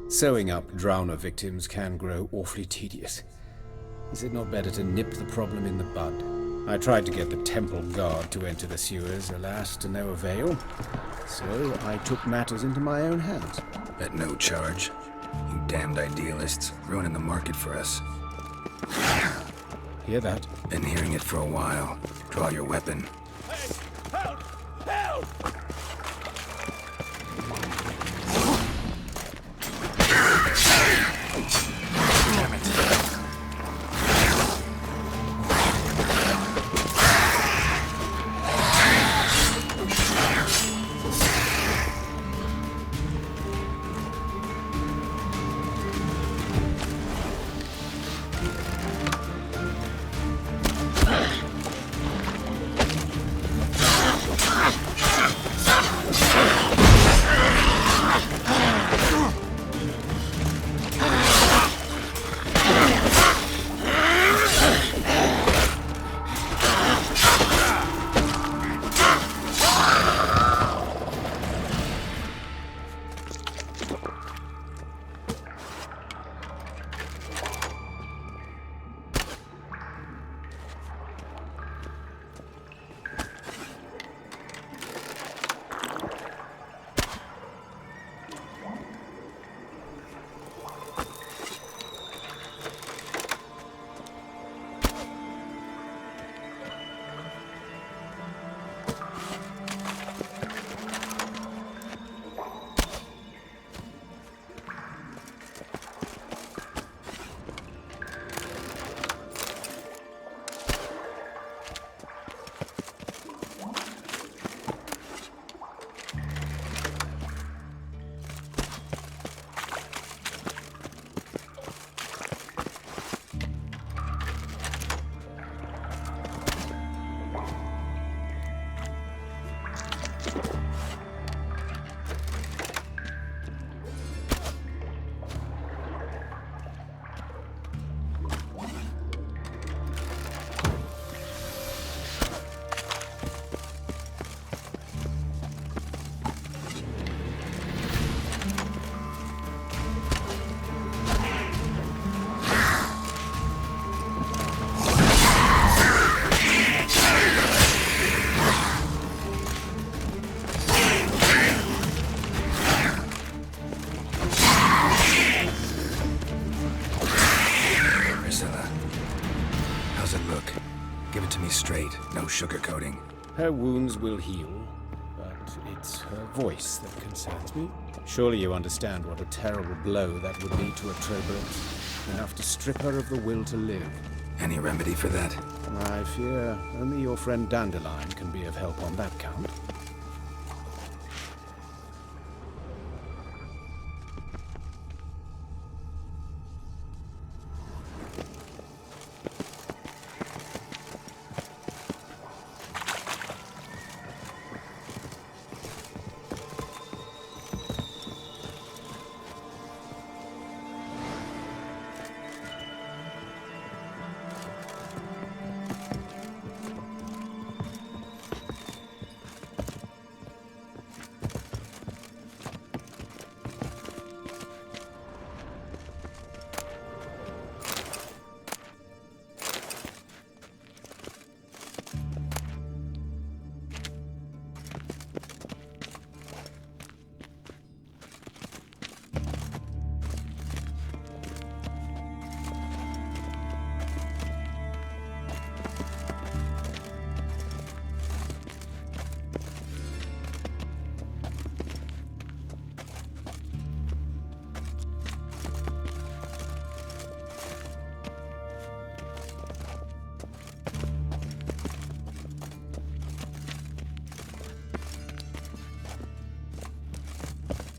Sewing up drowner victims can grow awfully tedious. Is it not better to nip the problem in the bud? I tried to get the temple guard to enter the sewers, alas, to no avail. So I took matters into my own hands. At no charge. You damned idealists, ruining the market for us. Hear that? Been hearing it for a while. Draw your weapon. Hey! Help! Help! Damn it. Sugarcoating. Her wounds will heal, but it's her voice that concerns me. Surely you understand what a terrible blow that would be to a Trobert. Enough to strip her of the will to live. Any remedy for that? I fear only your friend Dandelion can be of help on that count.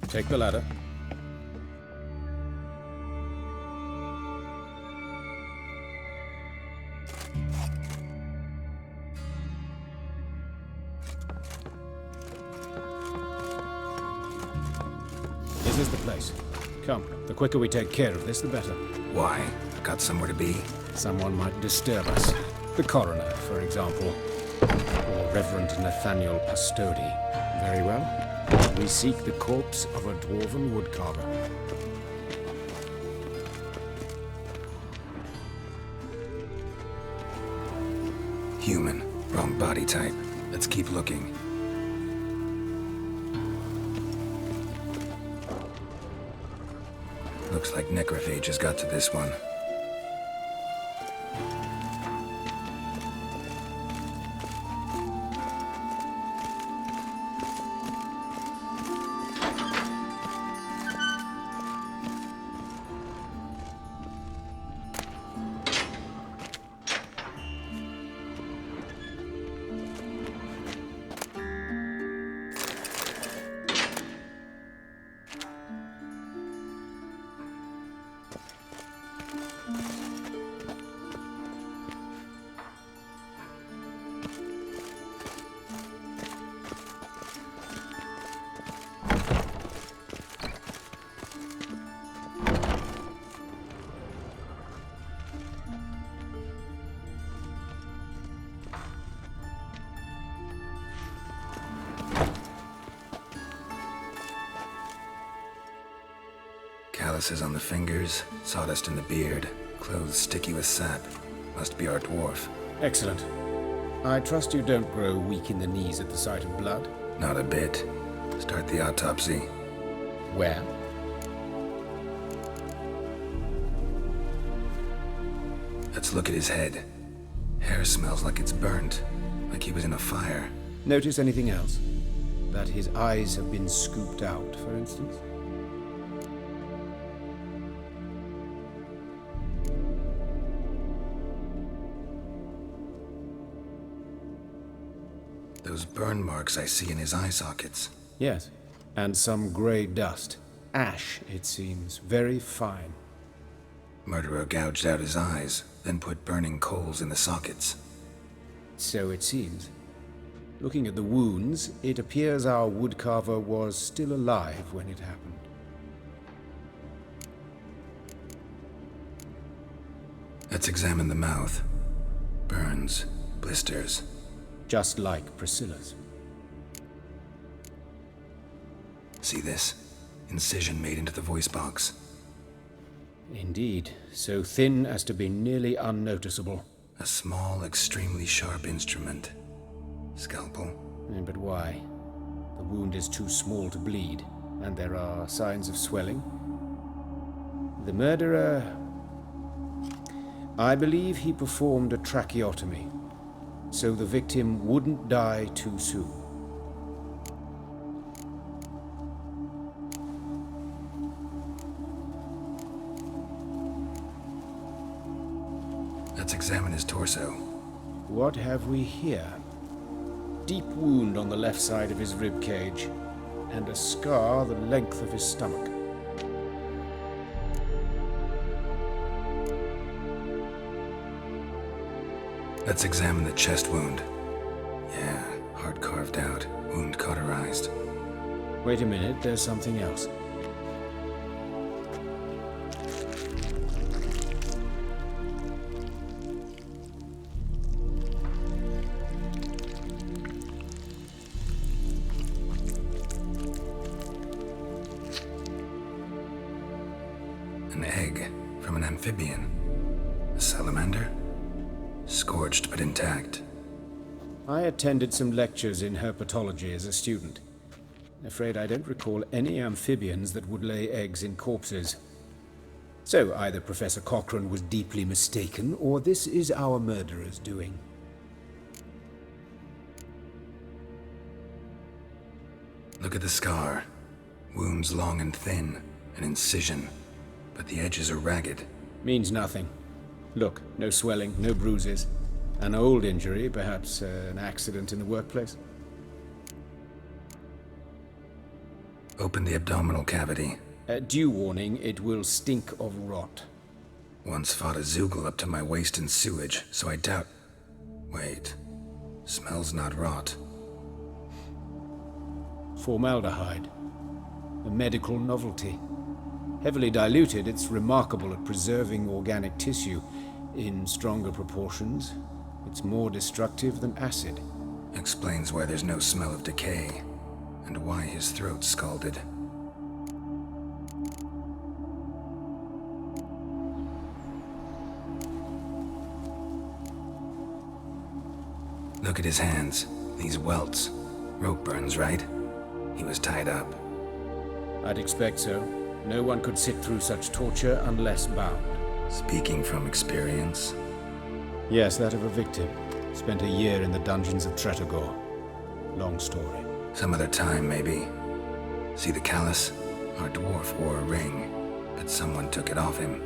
Take the ladder. This is the place. Come, the quicker we take care of this, the better. Why? Got somewhere to be? Someone might disturb us. The coroner, for example. Or Reverend Nathaniel Pastodi. Very well. We seek the corpse of a dwarven woodcarver. Human. Wrong body type. Let's keep looking. Looks like necrophages got to this one. Calluses on the fingers, sawdust in the beard, clothes sticky with sap. Must be our dwarf. Excellent. I trust you don't grow weak in the knees at the sight of blood. Not a bit. Start the autopsy. Where? Let's look at his head. Hair smells like it's burnt, like he was in a fire. Notice anything else? That his eyes have been scooped out, for instance? Those burn marks I see in his eye sockets. Yes. And some grey dust. Ash, it seems. Very fine. Murderer gouged out his eyes, then put burning coals in the sockets. So it seems. Looking at the wounds, it appears our woodcarver was still alive when it happened. Let's examine the mouth. Burns, blisters. Just like Priscilla's. See this? Incision made into the voice box. Indeed, so thin as to be nearly unnoticeable. A small, extremely sharp instrument. Scalpel. But why? The wound is too small to bleed, and there are signs of swelling. The murderer... I believe he performed a tracheotomy, so the victim wouldn't die too soon. Let's examine his torso. What have we here? Deep wound on the left side of his rib cage, and a scar the length of his stomach. Let's examine the chest wound. Yeah, heart carved out, wound cauterized. Wait a minute, there's something else. An egg from an amphibian. A salamander? Scorched but intact. I attended some lectures in herpetology as a student. Afraid I don't recall any amphibians that would lay eggs in corpses. So either Professor Cochrane was deeply mistaken, or this is our murderer's doing. Look at the scar. Wounds long and thin, an incision, but the edges are ragged. Means nothing. Look, no swelling, no bruises. An old injury, perhaps an accident in the workplace. Open the abdominal cavity. Due warning, it will stink of rot. Once fought a Zoogle up to my waist in sewage, so I doubt... Wait. Smells not rot. Formaldehyde. A medical novelty. Heavily diluted, it's remarkable at preserving organic tissue. In stronger proportions, it's more destructive than acid. Explains why there's no smell of decay, and why his throat's scalded. Look at his hands. These welts. Rope burns, right? He was tied up. I'd expect so. No one could sit through such torture unless bound. Speaking from experience. Yes, that of a victim. Spent a year in the dungeons of Tretogor. Long story. Some other time, maybe. See the callus? Our dwarf wore a ring, but someone took it off him.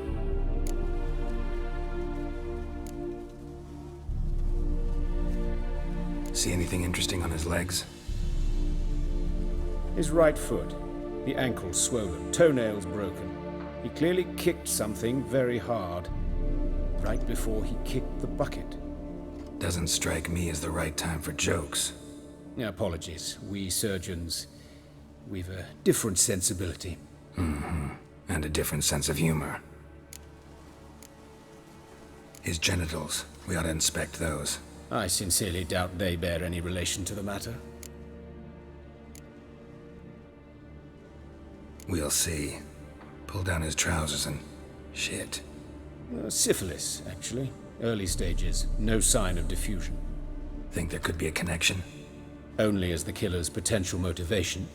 See anything interesting on his legs? His right foot. The ankle swollen, toenails broken. He clearly kicked something very hard. Right before he kicked the bucket. Doesn't strike me as the right time for jokes. Apologies. We surgeons, we've a different sensibility. And a different sense of humor. His genitals. We ought to inspect those. I sincerely doubt they bear any relation to the matter. We'll see. Pull down his trousers and... shit. Syphilis, actually. Early stages. No sign of diffusion. Think there could be a connection? Only as the killer's potential motivation.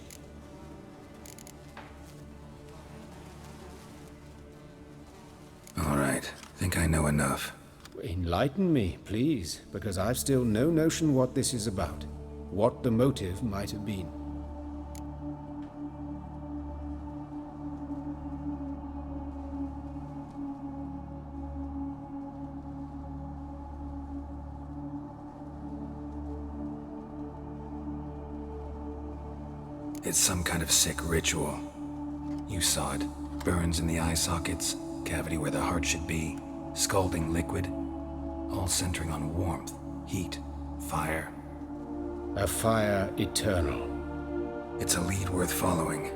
All right. Think I know enough. Enlighten me, please, because I've still no notion what this is about. What the motive might have been. It's some kind of sick ritual. You saw it. Burns in the eye sockets, cavity where the heart should be, scalding liquid, all centering on warmth, heat, fire. A fire eternal. It's a lead worth following.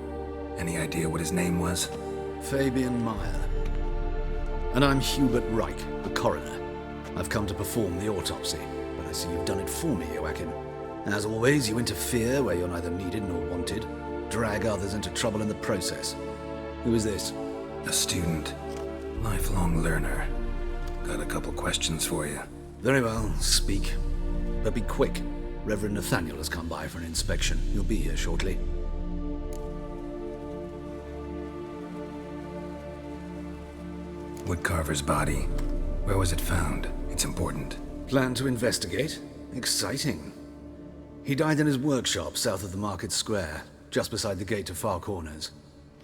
Any idea what his name was? Fabian Meyer. And I'm Hubert Reich, the coroner. I've come to perform the autopsy, but I see you've done it for me, Joachim. As always, you interfere where you're neither needed nor wanted, drag others into trouble in the process. Who is this? A student. Lifelong learner. Got a couple questions for you. Very well, speak. But be quick. Reverend Nathaniel has come by for an inspection. He'll be here shortly. Woodcarver's body. Where was it found? It's important. Plan to investigate? Exciting. He died in his workshop south of the market square, just beside the gate to Far Corners.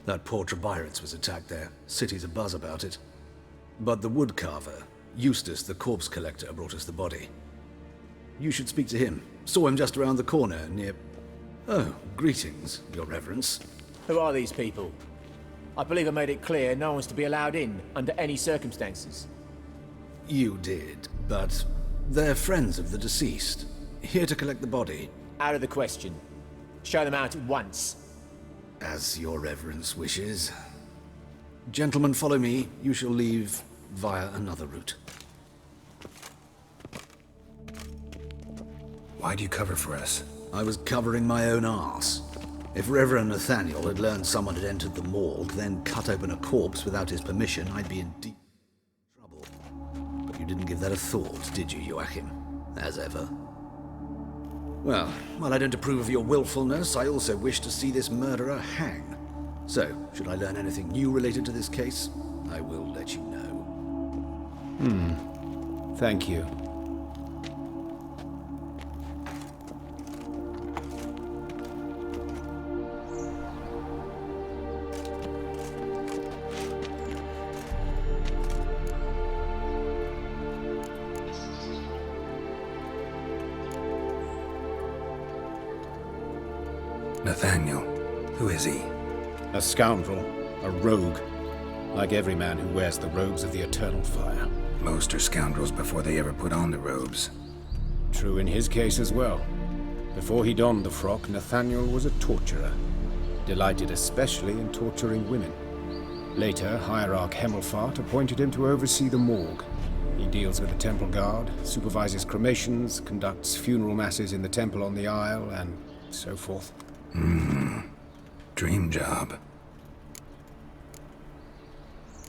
That poor Trebirates was attacked there. City's abuzz about it. But the woodcarver, Eustace the corpse collector, brought us the body. You should speak to him. Saw him just around the corner near... Oh, greetings, Your Reverence. Who are these people? I believe I made it clear no one's to be allowed in under any circumstances. You did, but they're friends of the deceased. Here to collect the body. Out of the question. Show them out at once. As Your Reverence wishes. Gentlemen, follow me. You shall leave via another route. Why'd you cover for us? I was covering my own arse. If Reverend Nathaniel had learned someone had entered the morgue, then cut open a corpse without his permission, I'd be in deep trouble. But you didn't give that a thought, did you, Joachim? As ever. Well, while I don't approve of your willfulness, I also wish to see this murderer hang. So, should I learn anything new related to this case, I will let you know. Thank you. Nathaniel. Who is he? A scoundrel, a rogue, like every man who wears the robes of the Eternal Fire. Most are scoundrels before they ever put on the robes. True in his case as well. Before he donned the frock, Nathaniel was a torturer, delighted especially in torturing women. Later, Hierarch Hemmelfart appointed him to oversee the morgue. He deals with the temple guard, supervises cremations, conducts funeral masses in the temple on the Isle, and so forth. Dream job.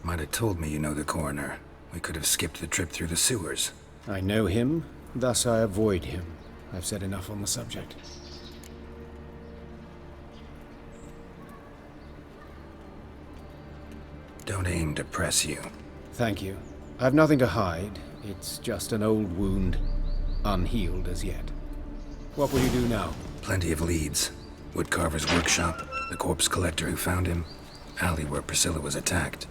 Might have told me you know the coroner. We could have skipped the trip through the sewers. I know him, thus I avoid him. I've said enough on the subject. Don't aim to press you. Thank you. I've nothing to hide. It's just an old wound, unhealed as yet. What will you do now? Plenty of leads. Woodcarver's workshop, the corpse collector who found him, alley where Priscilla was attacked.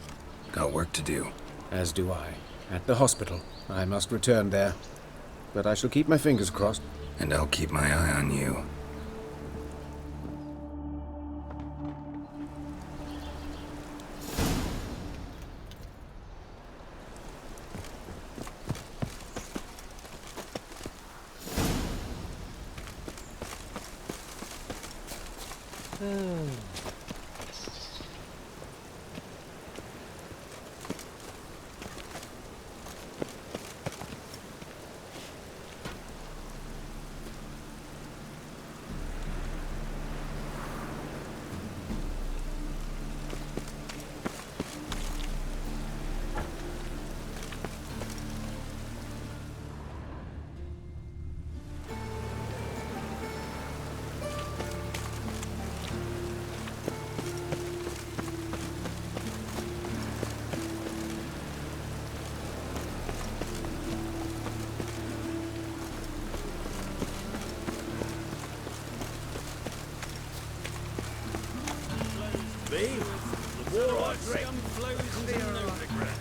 Got work to do. As do I. At the hospital. I must return there. But I shall keep my fingers crossed. And I'll keep my eye on you. The war I dread flows with no regret.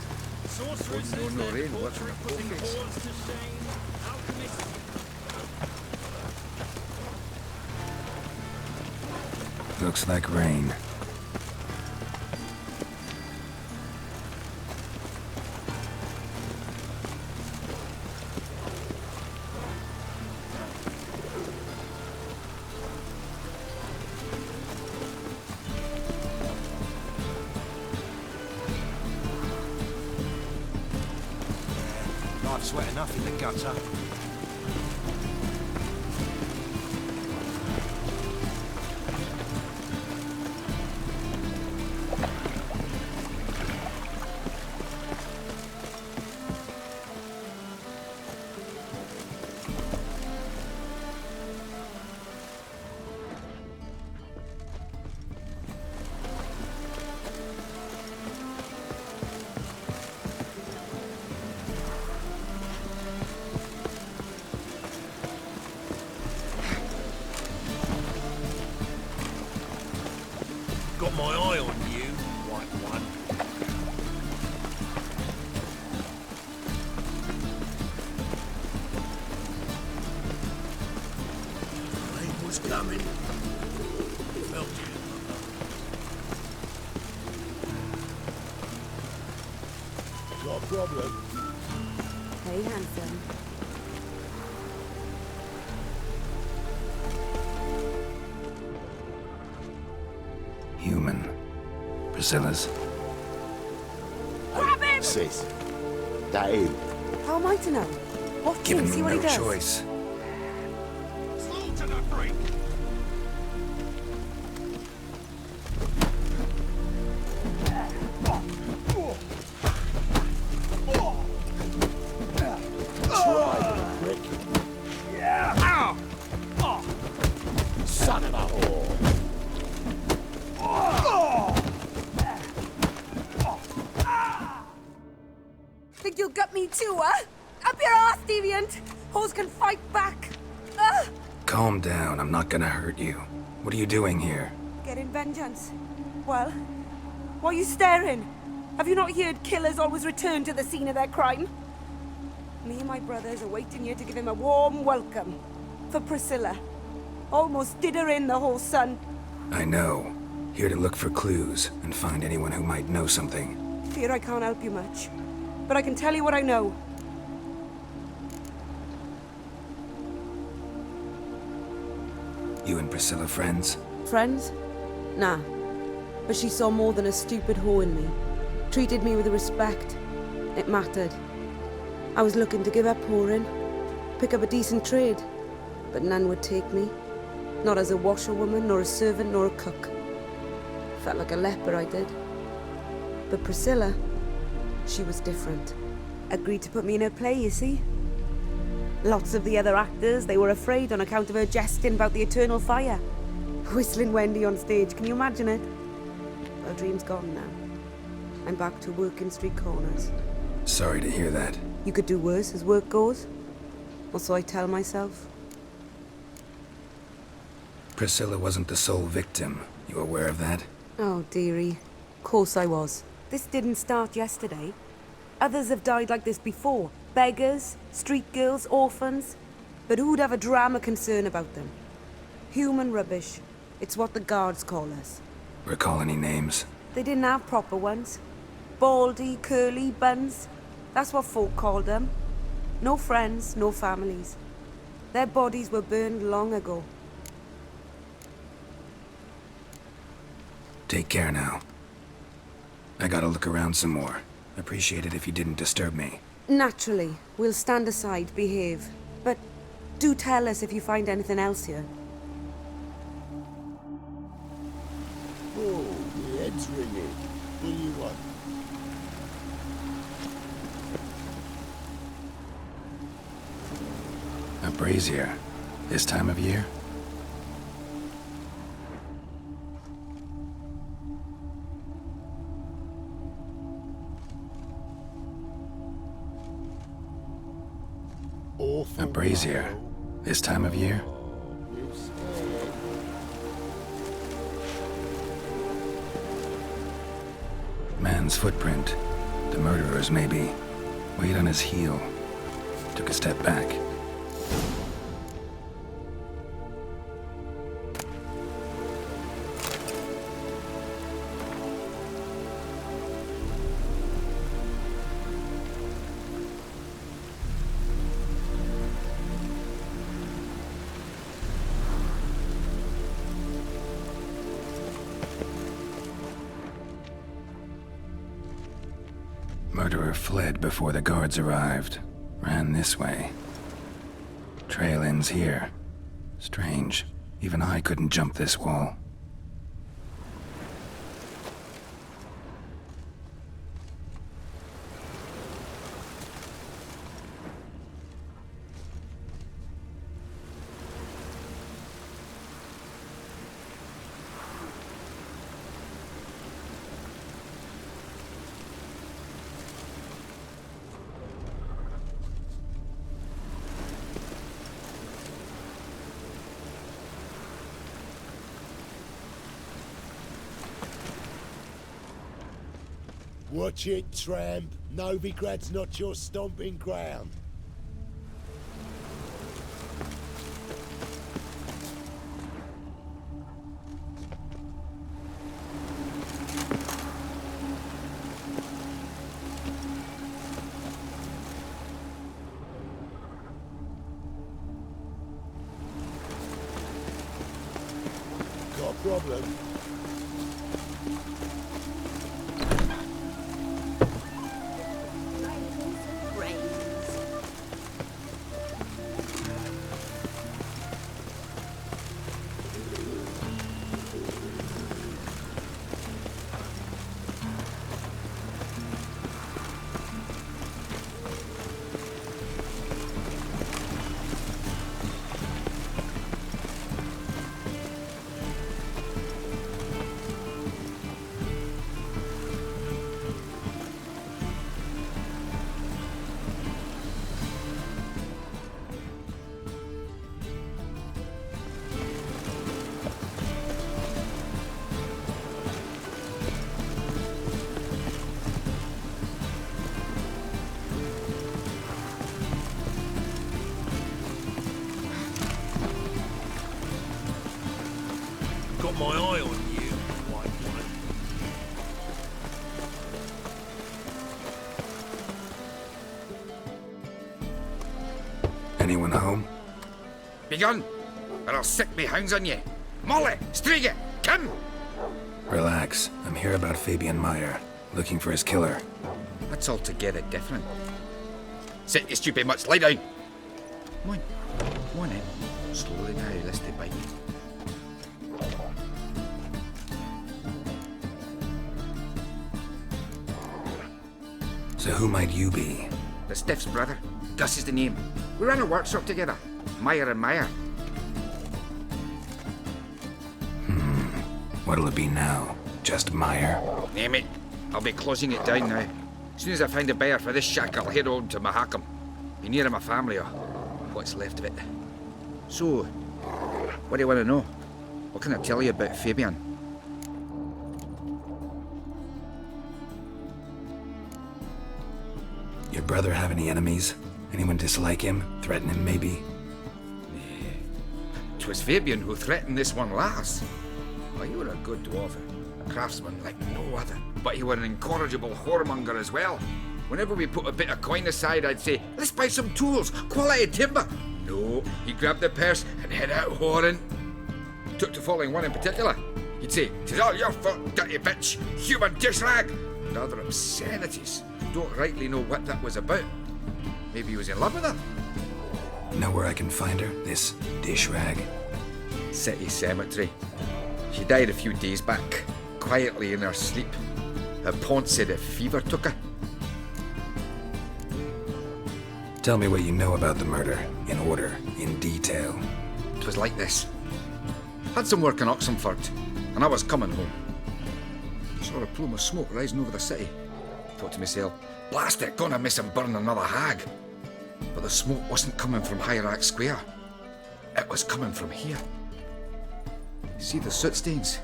Sorcerers lose their torture, putting wars to shame. Alchemists. Looks like rain. Life's wet enough in the gutter. Got my eye on you, white one. Rain was coming. Felt it. Got a problem? Hey, handsome. Human. Priscilla's. Grab him! Sis, that him? How am I to know? Watch him, Given see me what no he does. choice. Slaughter the freak! Son of a whore! Think you'll get me too, huh? Up your ass, deviant! Hoes can fight back! Ah! Calm down, I'm not gonna hurt you. What are you doing here? Getting vengeance. Well, why are you staring? Have you not heard killers always return to the scene of their crime? Me and my brothers are waiting here to give him a warm welcome. For Priscilla. Almost did her in, the whole son. I know. Here to look for clues and find anyone who might know something. Fear I can't help you much. But I can tell you what I know. You and Priscilla friends? Friends? Nah. But she saw more than a stupid whore in me. Treated me with respect. It mattered. I was looking to give up whoring. Pick up a decent trade. But none would take me. Not as a washerwoman, nor a servant, nor a cook. Felt like a leper, I did. But Priscilla, she was different. Agreed to put me in her play, you see? Lots of the other actors, they were afraid on account of her jesting about the eternal fire. Whistling Wendy on stage, can you imagine it? Well, dream's gone now. I'm back to working street corners. Sorry to hear that. You could do worse as work goes. Or so I tell myself. Priscilla wasn't the sole victim. You aware of that? Oh, dearie. Of course I was. This didn't start yesterday. Others have died like this before. Beggars, street girls, orphans. But who'd have a drama concern about them? Human rubbish. It's what the guards call us. Recall any names? They didn't have proper ones. Baldy, curly, buns. That's what folk called them. No friends, no families. Their bodies were burned long ago. Take care now. I gotta look around some more. Appreciate it if you didn't disturb me. Naturally, we'll stand aside, behave. But do tell us if you find anything else here. Oh, my head's ringing. What do you want? A brazier. This time of year? A brazier. This time of year? Man's footprint. The murderer's, maybe. Weight on his heel. Took a step back. Murderer fled before the guards arrived. Ran this way. Trail ends here. Strange. Even I couldn't jump this wall. Watch it, tramp. Novigrad's not your stomping ground. Got a problem? Got my eye on you, white one. Anyone home? Begone, or I'll sick me hounds on you. Molly, Striga, come! Relax. I'm here about Fabian Meyer. Looking for his killer. That's altogether different. Sit your stupid mutts, lie down. Come on in. Slowly now, lest they bite you. So who might you be? The Stiff's brother. Gus is the name. We ran a workshop together. Meyer and Meyer. What'll it be now? Just Meyer? Name it. I'll be closing it down now. As soon as I find a buyer for this shack, I'll head on to Mahakam. Be near my family, or what's left of it. So, what do you want to know? What can I tell you about Fabian? Your brother have any enemies? Anyone dislike him? Threaten him, maybe? 'Twas Fabian who threatened this one last. Oh, you were a good dwarf, a craftsman like no other. But you were an incorrigible whoremonger as well. Whenever we put a bit of coin aside, I'd say, let's buy some tools, quality timber. No, he grabbed the purse and head out whoring. Took to following one in particular. He'd say, "'Tis all your fault, dirty bitch, human dish rag," and other obscenities. Don't rightly know what that was about. Maybe he was in love with her. Know where I can find her? This dish rag? City cemetery. She died a few days back, quietly in her sleep. Her pont said a fever took her. Tell me what you know about the murder, in order, in detail. It was like this. Had some work in Oxenford, and I was coming home. Saw a plume of smoke rising over the city. Thought to myself, blast it, gonna miss and burn another hag. But the smoke wasn't coming from Hierarch Square. It was coming from here. See the soot stains?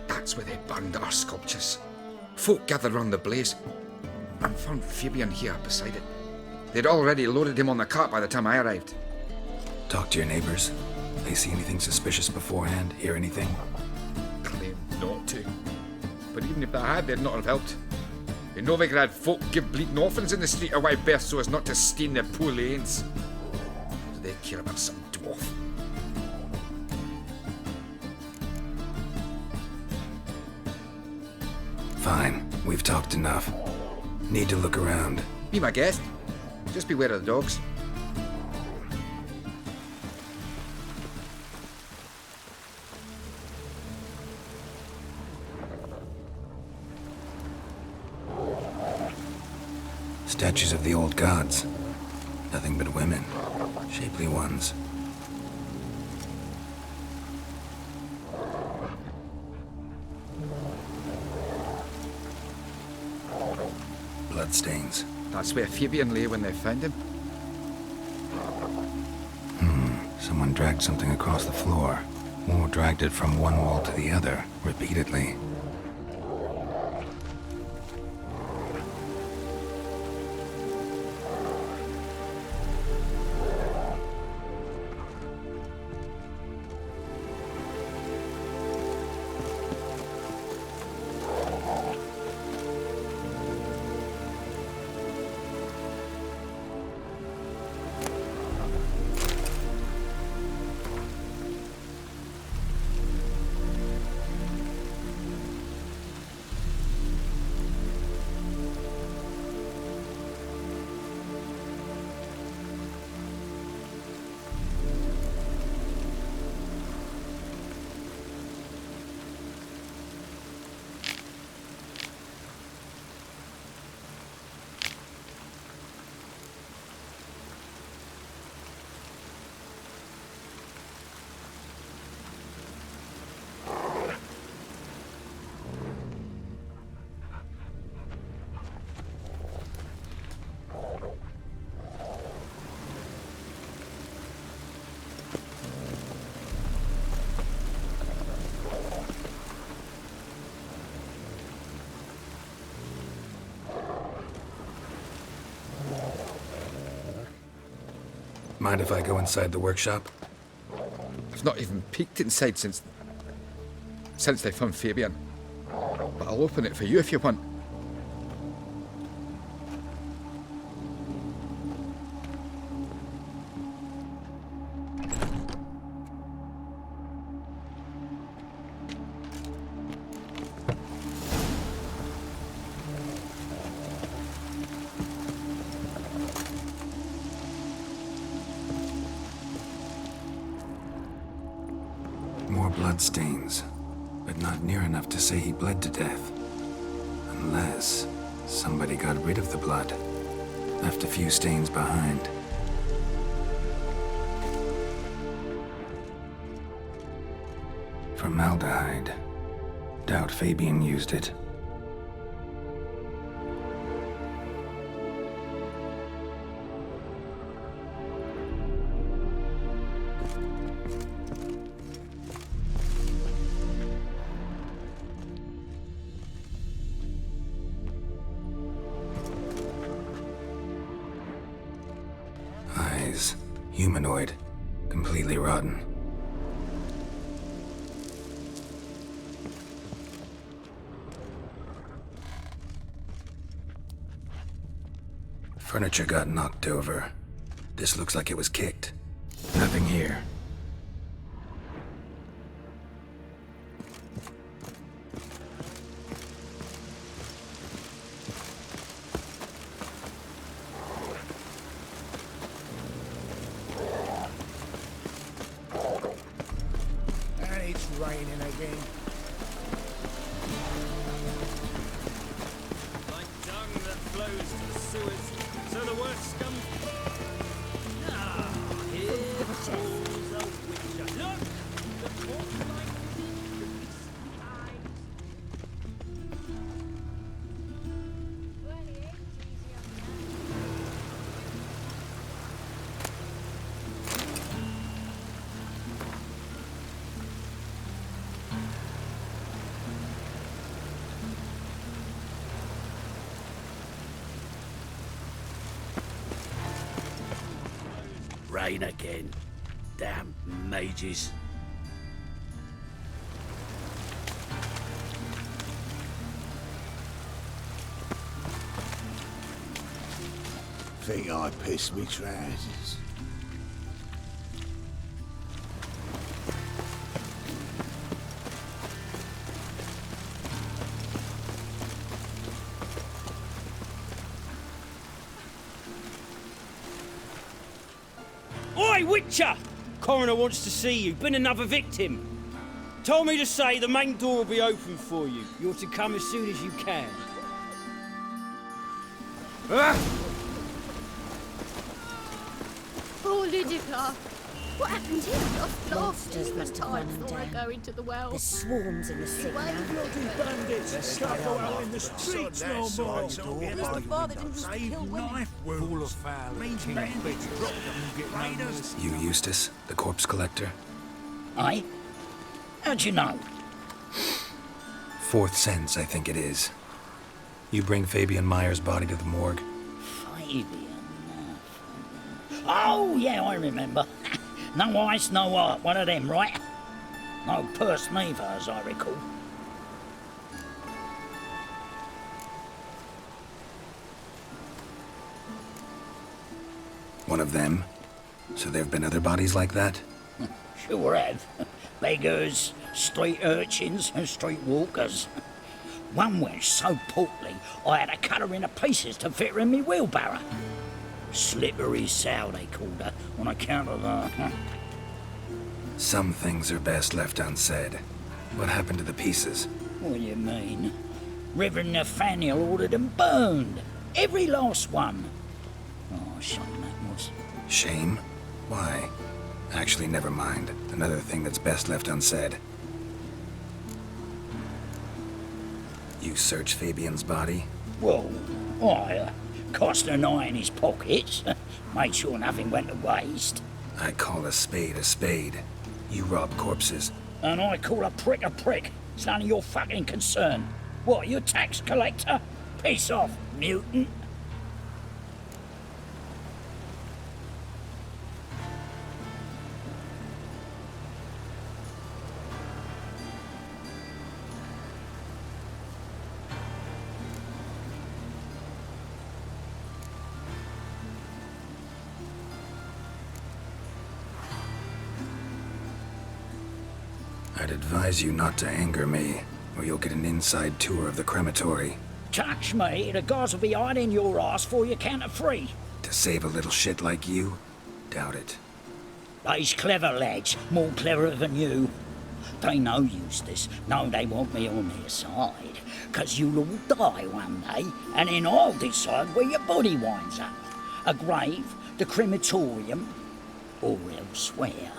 That's where they burned our sculptures. Folk gathered round the blaze, and found Fabian here beside it. They'd already loaded him on the cart by the time I arrived. Talk to your neighbors. They see anything suspicious beforehand? Hear anything? Claimed not to. But even if they had, they'd not have helped. In Novigrad, folk give bleating orphans in the street a wide berth so as not to stain their poor lanes. Do they care about some dwarf? Fine, we've talked enough. Need to look around. Be my guest. Just beware of the dogs. Statues of the old gods. Nothing but women. Shapely ones. Bloodstains. That's where Fabian lay when they found him. Someone dragged something across the floor. Or dragged it from one wall to the other, repeatedly. Mind if I go inside the workshop? I've not even peeked inside since they found Fabian. But I'll open it for you if you want. More bloodstains, but not near enough to say he bled to death. Unless somebody got rid of the blood, left a few stains behind. Formaldehyde. Doubt Fabian used it. Eyes. Humanoid. Completely rotten. Furniture got knocked over. This looks like it was kicked. Nothing here. And it's raining again. Like dung that flows to the sewers, so the worst scum. Ah, here falls a witcher. Look! The corpse-like within the beastly eyes. Rain again. Damn mages. Think I pissed me trousers. Oi, Witcher! Coroner wants to see you. Been another victim. Told me to say the main door will be open for you. You're to come as soon as you can. Oh, Lydica! What happened here? Monsters must have run them down. Go into the well. There's swarms in the city now. Bandits can't go out in the streets no more. Mr. Father didn't used to kill women. Full of foul. Means bandits drop them and get raiders. You Eustace, the corpse collector? Aye? How'd you know? Fourth sense, I think it is. You bring Fabian Meyer's body to the morgue? Fabian. Oh, yeah, I remember. No ice, no art, one of them, right? No purse neither, as I recall. One of them? So there have been other bodies like that? Sure have. Beggars, street urchins, and street walkers. One went so portly, I had to cut her into pieces to fit her in me wheelbarrow. Slippery sow, they called her, on account of her. Some things are best left unsaid. What happened to the pieces? What do you mean? Reverend Nathaniel ordered them burned. Every last one. Oh, shame that was. Shame? Why? Actually, never mind. Another thing that's best left unsaid. You searched Fabian's body? Well, I cast an eye in his pockets. Made sure nothing went to waste. I call a spade a spade. You rob corpses. And I call a prick a prick. It's none of your fucking concern. What, you a tax collector? Piss off, mutant. I'd advise you not to anger me, or you'll get an inside tour of the crematory. Touch me, the guards will be hiding your ass for you count of three. To save a little shit like you? Doubt it. They's clever lads, more cleverer than you. They know Eustace, know they want me on their side. 'Cause you'll all die one day, and then I'll decide where your body winds up. A grave, the crematorium, or elsewhere.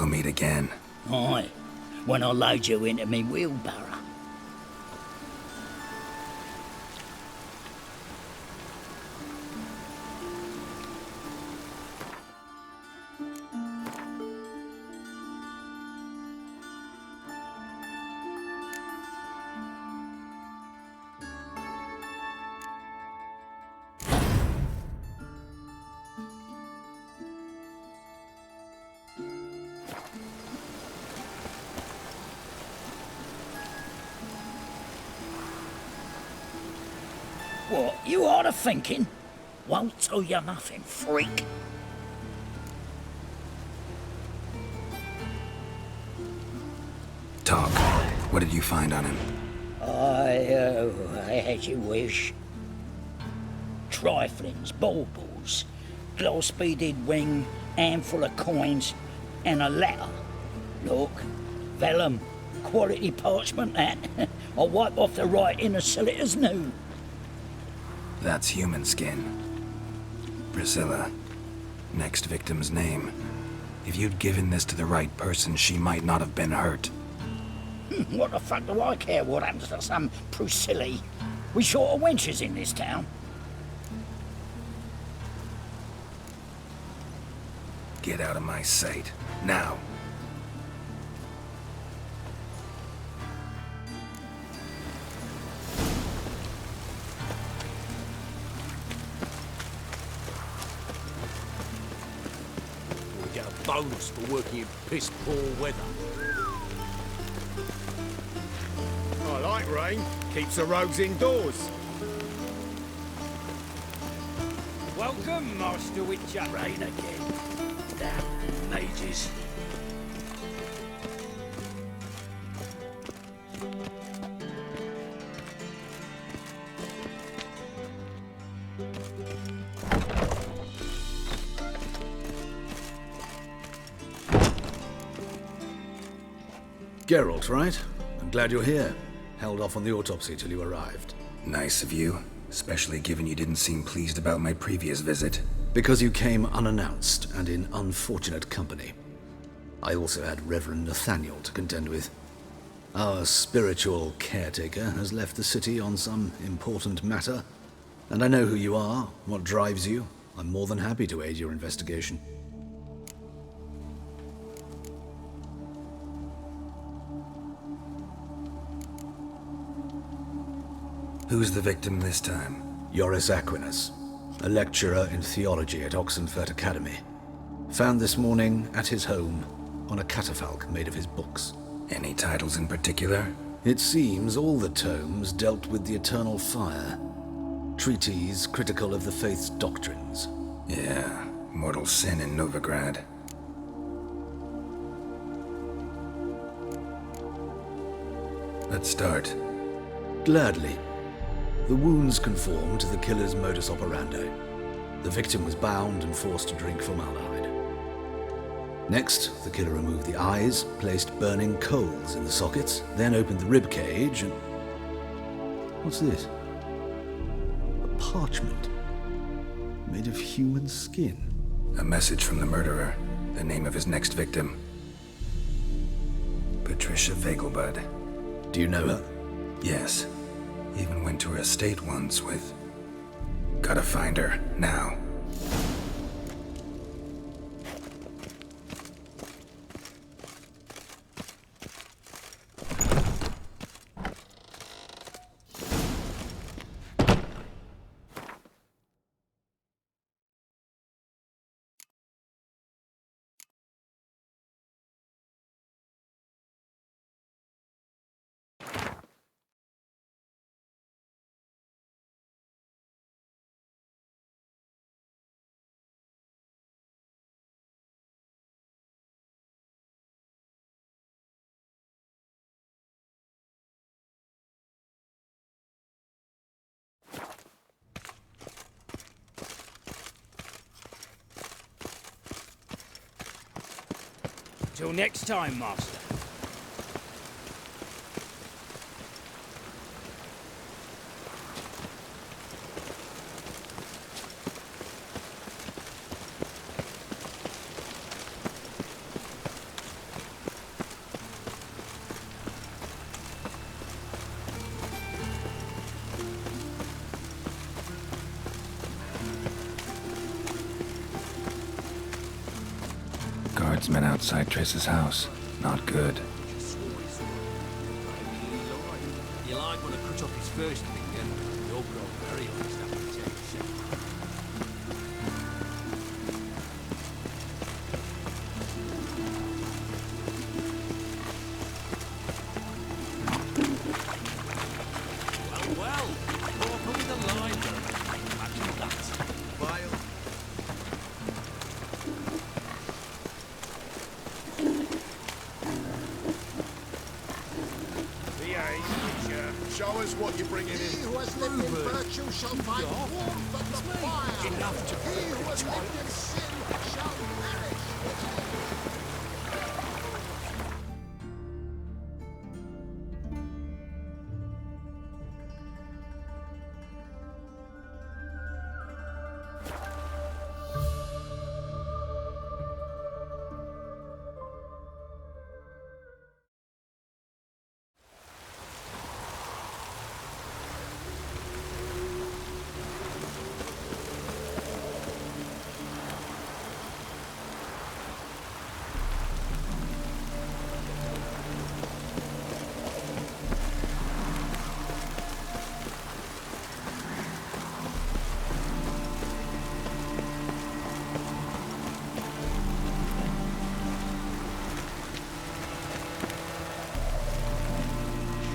We'll meet again. Aye, when I load you into me wheelbarrow. What, you are thinking? Won't tell you nothing, freak. Talk. What did you find on him? As you wish. Triflings, baubles, gloss-beaded ring, handful of coins, and a letter. Look, vellum, quality parchment that. I'll wipe off the writing and sell it as new. That's human skin. Priscilla. Next victim's name. If you'd given this to the right person, she might not have been hurt. What the fuck do I care what happens to some Priscilla? We short of wenches in this town. Get out of my sight. Now. We get a bonus for working in piss-poor weather. I like rain. Keeps the roads indoors. Welcome, Master Witcher. Rain again. Damn mages. Geralt, right? I'm glad you're here. Held off on the autopsy till you arrived. Nice of you, especially given you didn't seem pleased about my previous visit. Because you came unannounced and in unfortunate company. I also had Reverend Nathaniel to contend with. Our spiritual caretaker has left the city on some important matter, and I know who you are, what drives you. I'm more than happy to aid your investigation. Who's the victim this time? Joris Aquinas, a lecturer in theology at Oxenfurt Academy. Found this morning at his home on a catafalque made of his books. Any titles in particular? It seems all the tomes dealt with the eternal fire. Treatises critical of the faith's doctrines. Yeah, mortal sin in Novigrad. Let's start. Gladly. The wounds conform to the killer's modus operandi. The victim was bound and forced to drink formaldehyde. Next, the killer removed the eyes, placed burning coals in the sockets, then opened the rib cage and... What's this? A parchment made of human skin. A message from the murderer. The name of his next victim. Patricia Vegelbud. Do you know her? Yes. Even went to her estate once with... Gotta find her, now. Till next time, Master. Guardsmen outside Triss's house. Not good. You like when I cut off his first finger, you'll grow very honest after you take the second. Well, probably the library. Imagine that. Vile. Show us what you're bringing in. He who has lived in virtue shall find warmth at the fire. Enough to He who has lived in sin shall perish.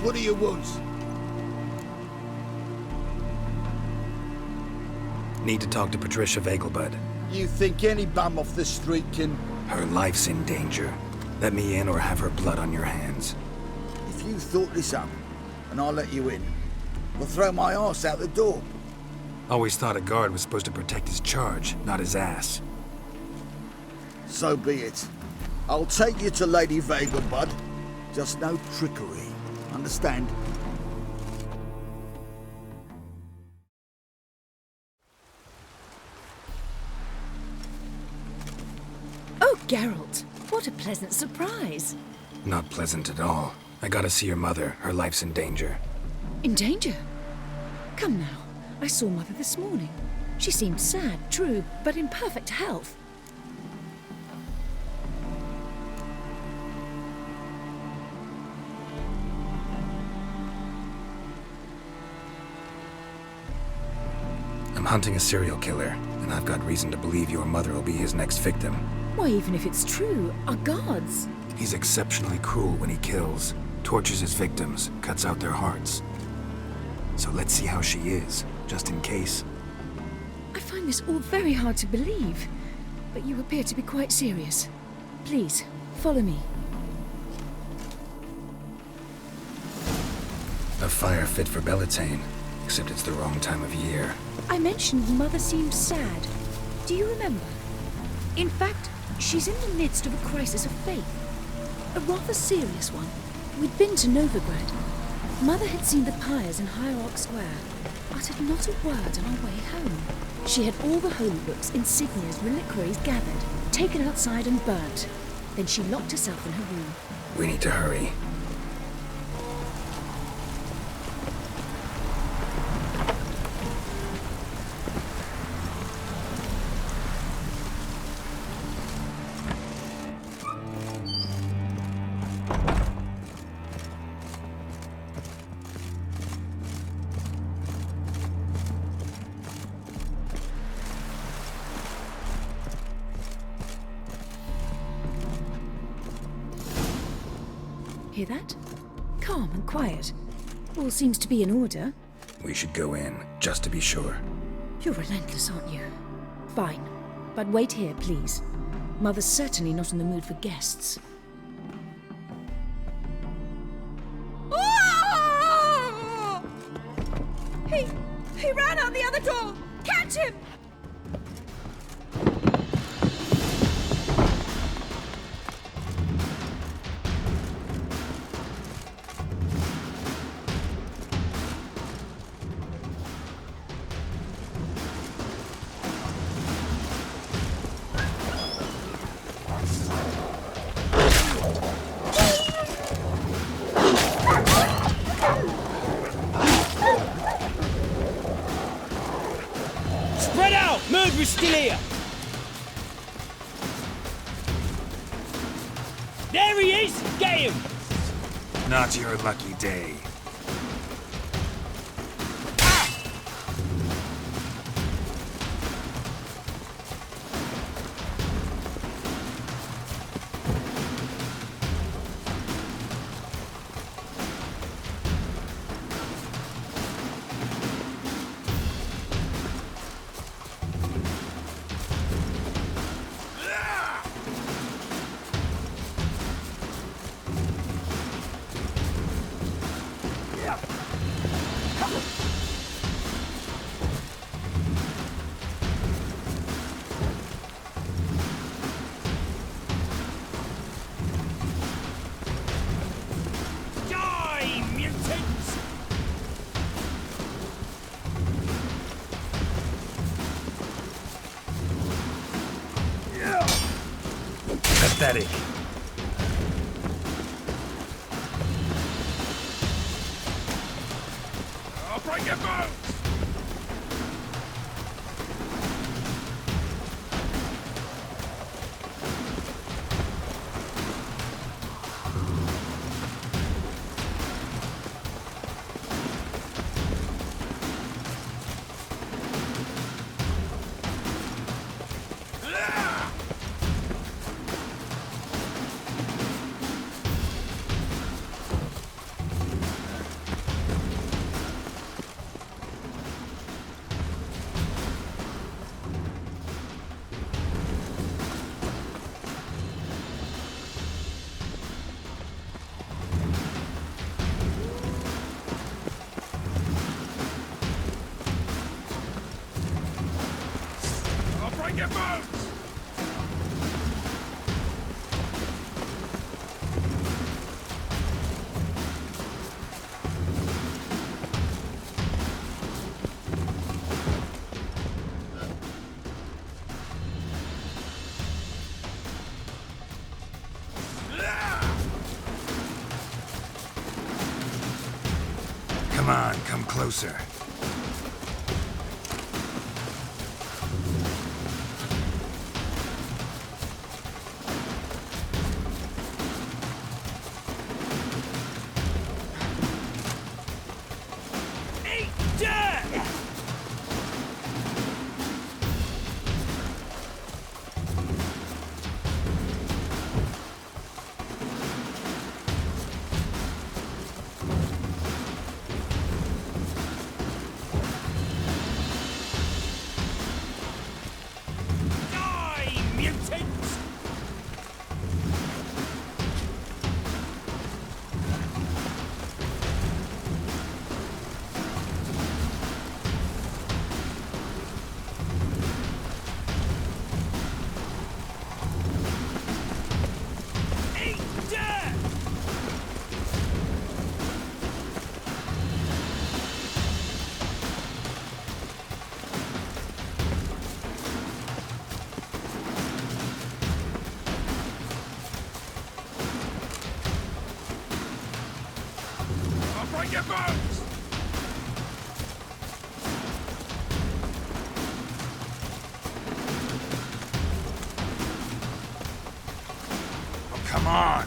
What do you want? Need to talk to Patricia Vegelbud. You think any bum off the street can... Her life's in danger. Let me in or have her blood on your hands. If you thought this up, and I'll let you in, I'll throw my arse out the door. Always thought a guard was supposed to protect his charge, not his ass. So be it. I'll take you to Lady Vegelbud. Just no trickery. Understand? Oh, Geralt, what a pleasant surprise. Not pleasant at all. I gotta see your mother. Her life's in danger. In danger? Come now. I saw Mother this morning. She seemed sad, true, but in perfect health. I'm hunting a serial killer, and I've got reason to believe your mother will be his next victim. Why, even if it's true, our guards. He's exceptionally cruel when he kills, tortures his victims, cuts out their hearts. So let's see how she is, just in case. I find this all very hard to believe, but you appear to be quite serious. Please, follow me. A fire fit for Bellatane, except it's the wrong time of year. I mentioned Mother seemed sad. Do you remember? In fact, she's in the midst of a crisis of faith. A rather serious one. We'd been to Novigrad. Mother had seen the pyres in Hierarch Square, uttered not a word on our way home. She had all the holy books, insignias, reliquaries gathered, taken outside and burnt. Then she locked herself in her room. We need to hurry. Hear that? Calm and quiet. All seems to be in order. We should go in, just to be sure. You're relentless, aren't you? Fine. But wait here, please. Mother's certainly not in the mood for guests. Oh! He ran out the other door! Catch him! Spread out! Murderer's still here! There he is! Get him! Not your lucky day. Die, mutants! Pathetic. I'll break your bones! I'll break your bones! Come on, come closer. Eat dirt! Die, mutants! Eat dirt! I'll break your bones! Oh, come on.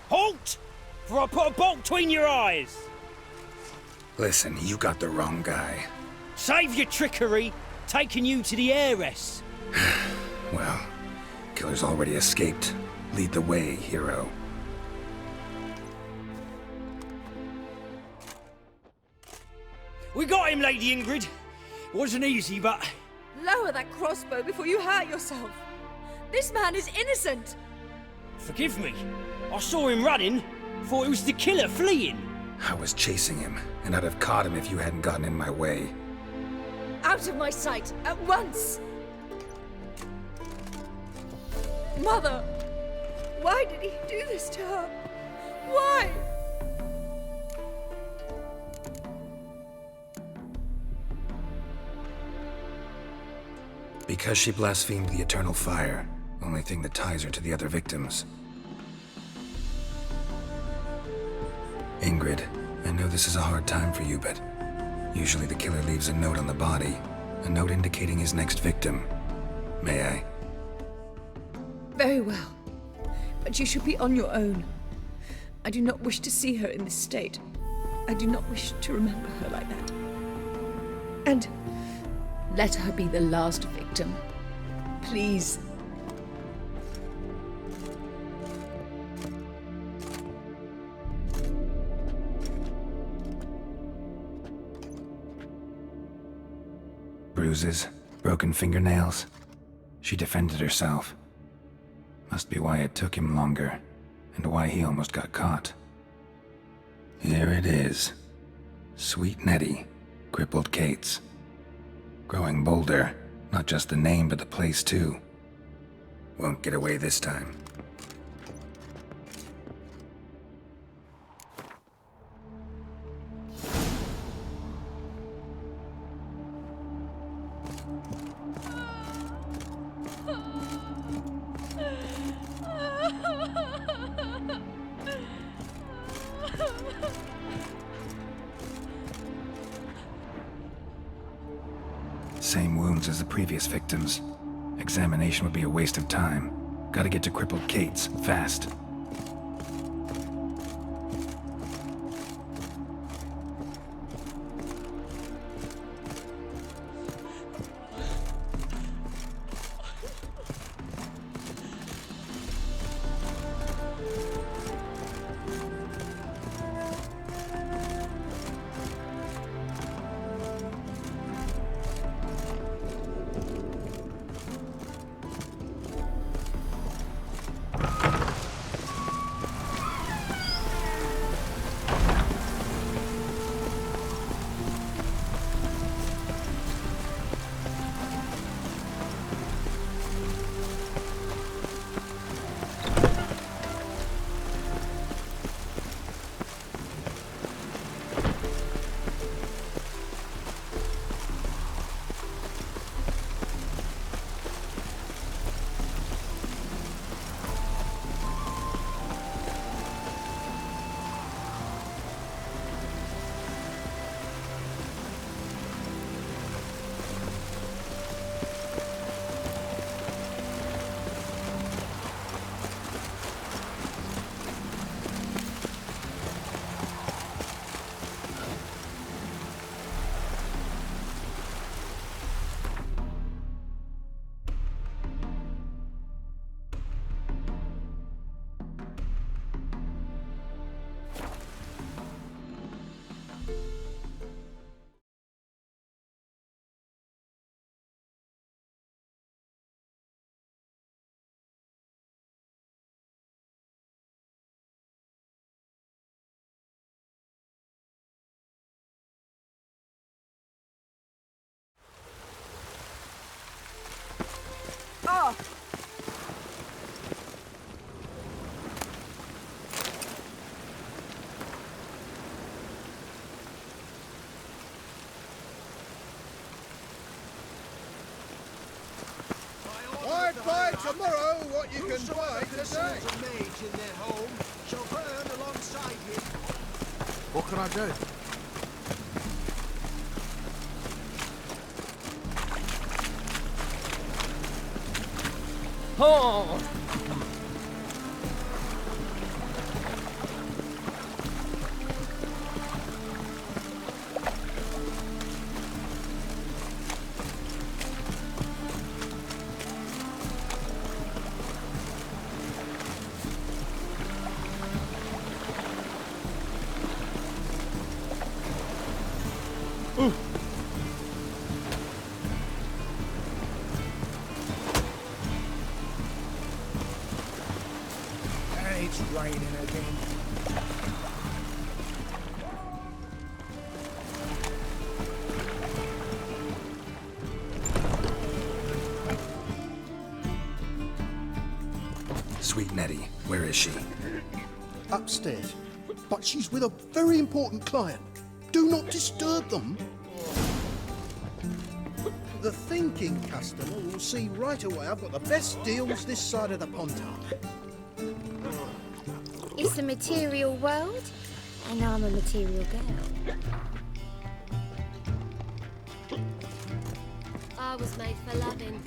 Halt! For I put a bolt between your eyes! Listen, you got the wrong guy. Save your trickery, taking you to the heiress. Well, killer's already escaped. Lead the way, hero. We got him, Lady Ingrid. Wasn't easy, but... Lower that crossbow before you hurt yourself. This man is innocent. Forgive me. I saw him running. Thought it was the killer fleeing. I was chasing him, and I'd have caught him if you hadn't gotten in my way. Out of my sight, at once! Mother! Why did he do this to her? Why? Because she blasphemed the eternal fire. Only thing that ties her to the other victims. Ingrid, I know this is a hard time for you, but usually the killer leaves a note on the body. A note indicating his next victim. May I? Very well. But you should be on your own. I do not wish to see her in this state. I do not wish to remember her like that. And let her be the last victim. Please. Bruises, broken fingernails. She defended herself. Must be why it took him longer, and why he almost got caught. Here it is. Sweet Nettie, crippled Kate's. Growing bolder, not just the name but the place too. Won't get away this time. Same wounds as the previous victims. Examination would be a waste of time. Gotta get to crippled Kate's, fast. Oh! I'd buy tomorrow what you can buy today. A mage in their home shall burn alongside him. What can I do? Oh! It's raining again. Sweet Nettie, where is she? Upstairs. But she's with a very important client. Do not disturb them. The thinking customer will see right away I've got the best deals this side of the Pontar. It's a material world, and I'm a material girl. I was made for loving.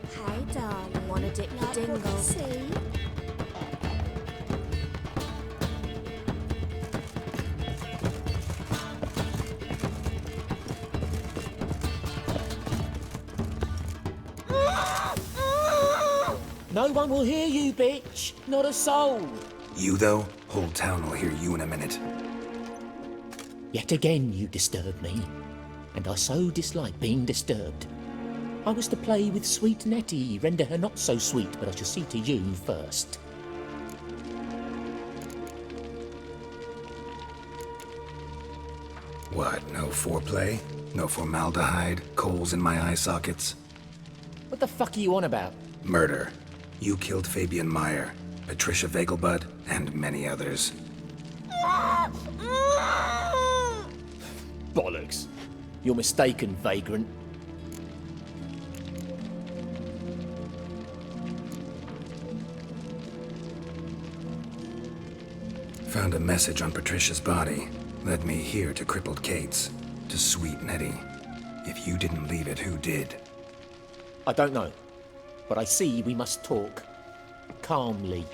Hey, darling, wanna dip your dingle? See? No one will hear you, bitch. Not a soul. You, though, whole town will hear you in a minute. Yet again you disturb me, and I so dislike being disturbed. I was to play with sweet Nettie, render her not so sweet, but I shall see to you first. What, no foreplay? No formaldehyde? Coals in my eye sockets? What the fuck are you on about? Murder. You killed Fabian Meyer, Patricia Vegelbud, and many others. Bollocks. You're mistaken, vagrant. Found a message on Patricia's body. Led me here to crippled Kate's. To sweet Nettie. If you didn't leave it, who did? I don't know. But I see we must talk. Calmly.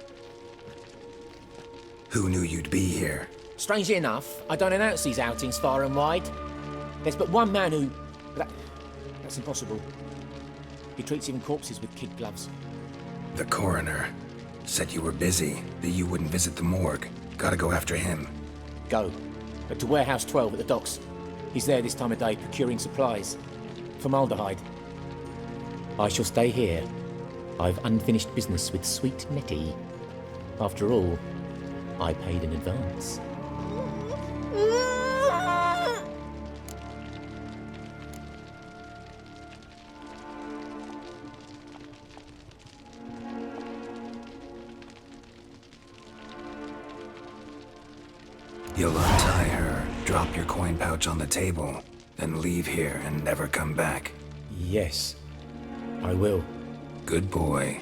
Who knew you'd be here? Strangely enough, I don't announce these outings far and wide. There's but one man who... That's impossible. He treats even corpses with kid gloves. The coroner. Said you were busy, that you wouldn't visit the morgue. Gotta go after him. Go. But to Warehouse 12 at the docks. He's there this time of day procuring supplies. Formaldehyde. I shall stay here. I've unfinished business with sweet Nettie. After all, I paid in advance. You'll untie her, drop your coin pouch on the table, then leave here and never come back. Yes, I will. Good boy.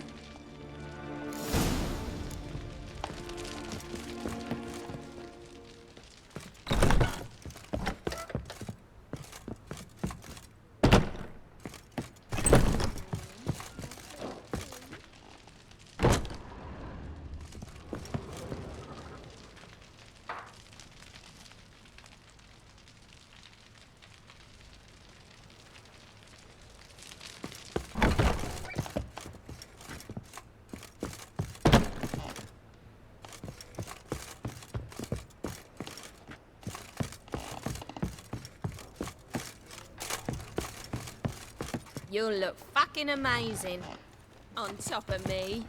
You'll look fucking amazing on top of me.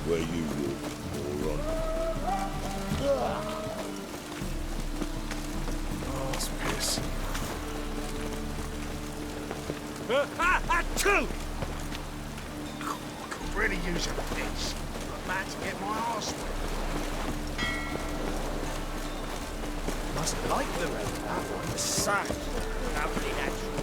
Where you walk, moron. Arse piss. Two! Could really use a bitch. I'm mad to get my arse wet. Must like the road, that one. The sun. Lovely natural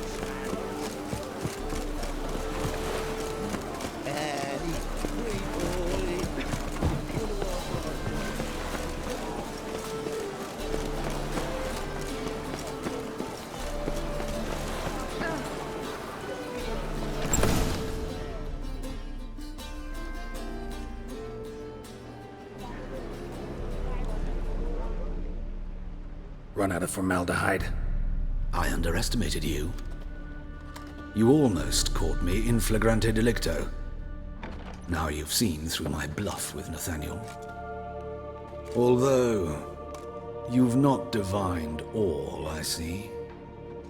Run out of formaldehyde. I underestimated you. You almost caught me in flagrante delicto. Now you've seen through my bluff with Nathaniel. Although, you've not divined all, I see.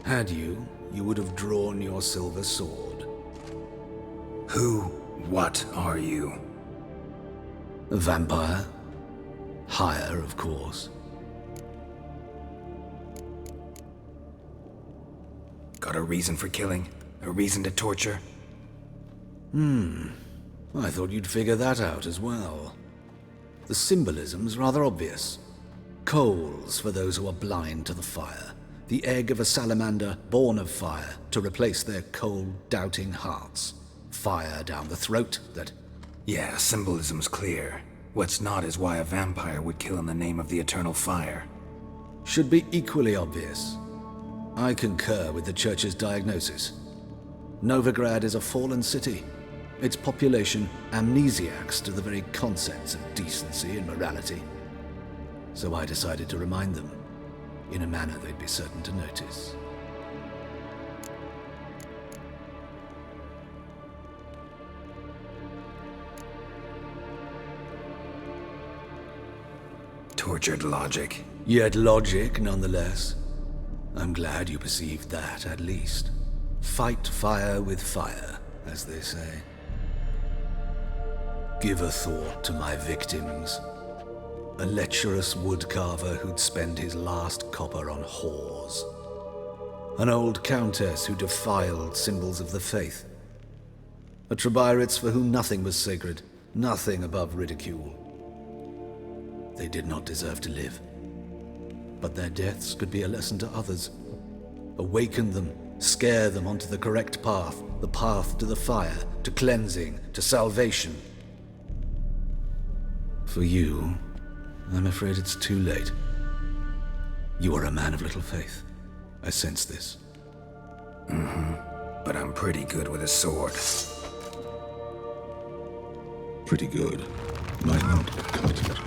Had you, you would have drawn your silver sword. What are you? A vampire. Higher, of course. Got a reason for killing? A reason to torture? I thought you'd figure that out as well. The symbolism's rather obvious. Coals for those who are blind to the fire. The egg of a salamander born of fire to replace their cold, doubting hearts. Fire down the throat that... Yeah, symbolism's clear. What's not is why a vampire would kill in the name of the eternal fire. Should be equally obvious. I concur with the Church's diagnosis. Novigrad is a fallen city. Its population amnesiacs to the very concepts of decency and morality. So I decided to remind them, in a manner they'd be certain to notice. Tortured logic. Yet logic, nonetheless. I'm glad you perceived that, at least. Fight fire with fire, as they say. Give a thought to my victims. A lecherous woodcarver who'd spend his last copper on whores. An old countess who defiled symbols of the faith. A Trebyritz for whom nothing was sacred, nothing above ridicule. They did not deserve to live. But their deaths could be a lesson to others. Awaken them, scare them onto the correct path, the path to the fire, to cleansing, to salvation. For you, I'm afraid it's too late. You are a man of little faith. I sense this. But I'm pretty good with a sword. Pretty good. Might not cut it.